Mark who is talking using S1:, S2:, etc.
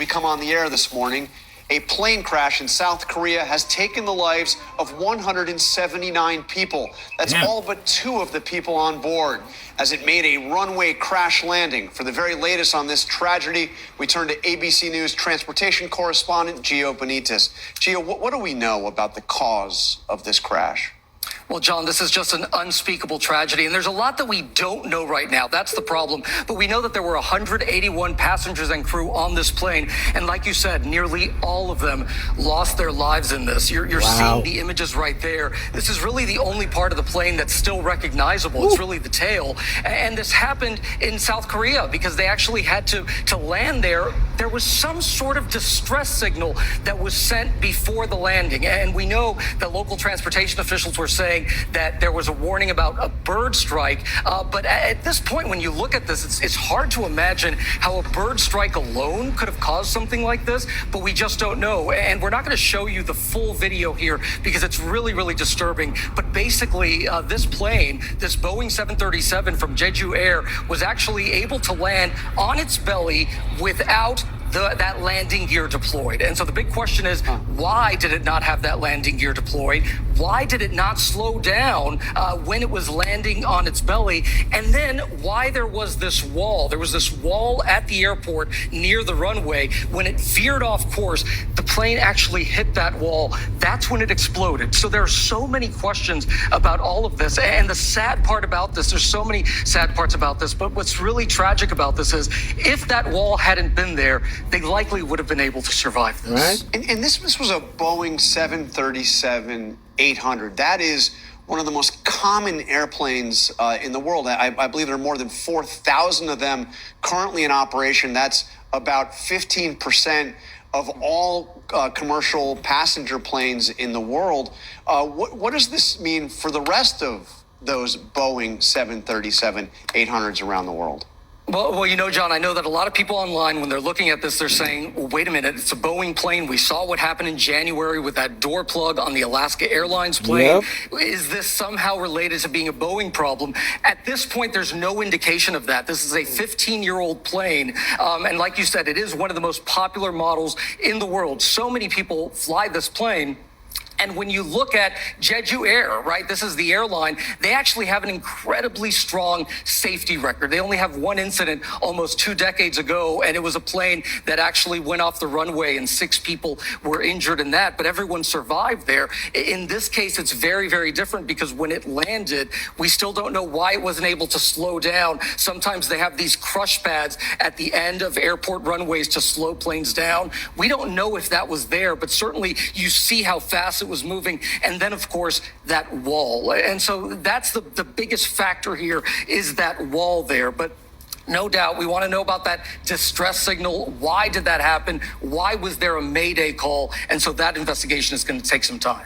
S1: we come on the air this morning, a plane crash in South Korea has taken the lives of 179 people. That's all but 2 of the people on board, as it made a runway crash landing. For the very latest on this tragedy, we turn to ABC News transportation correspondent Gio Benitez. Gio, what do we know about the cause of this crash?
S2: Well, John, this is just an unspeakable tragedy, and there's a lot that we don't know right now. That's the problem. But we know that there were 181 passengers and crew on this plane, and like you said, nearly all of them lost their lives in this. You're seeing the images right there. This is really the only part of the plane that's still recognizable. It's really the tail. And this happened in South Korea because they actually had to land there. There was some sort of distress signal that was sent before the landing, and we know that local transportation officials were saying that there was a warning about a bird strike. But at this point, when you look at this, it's hard to imagine how a bird strike alone could have caused something like this, but we just don't know. And we're not going to show you the full video here because it's really, really disturbing. But basically, this plane, this Boeing 737 from Jeju Air, was actually able to land on its belly without that landing gear deployed. And so the big question is, why did it not have that landing gear deployed? Why did it not slow down when it was landing on its belly? And then why there was this wall? There was this wall at the airport near the runway. When it veered off course, the plane actually hit that wall. That's when it exploded. So there are so many questions about all of this. And the sad part about this, there's so many sad parts about this, but what's really tragic about this is if that wall hadn't been there, they likely would have been able to survive this.
S1: Right. And this was a Boeing 737-800. That is one of the most common airplanes in the world. I believe there are more than 4,000 of them currently in operation. That's about 15% of all commercial passenger planes in the world. What does this mean for the rest of those Boeing 737-800s around the world?
S2: Well, you know, John, I know that a lot of people online, when they're looking at this, they're saying, well, wait a minute, it's a Boeing plane. We saw what happened in January with that door plug on the Alaska Airlines plane. Is this somehow related to being a Boeing problem? At this point, there's no indication of that. This is a 15-year-old plane. And like you said, it is one of the most popular models in the world. So many people fly this plane. And when you look at Jeju Air, right, this is the airline, they actually have an incredibly strong safety record. They only have one incident almost 2 decades ago, and it was a plane that actually went off the runway and 6 people were injured in that, but everyone survived there. In this case, it's very, very different because when it landed, we still don't know why it wasn't able to slow down. Sometimes they have these crush pads at the end of airport runways to slow planes down. We don't know if that was there, but certainly you see how fast it was moving, and then of course that wall. And so that's the biggest factor here, is that wall there. But no doubt we want to know about that distress signal. Why did that happen? Why was there a mayday call? And so that investigation is going to take some time.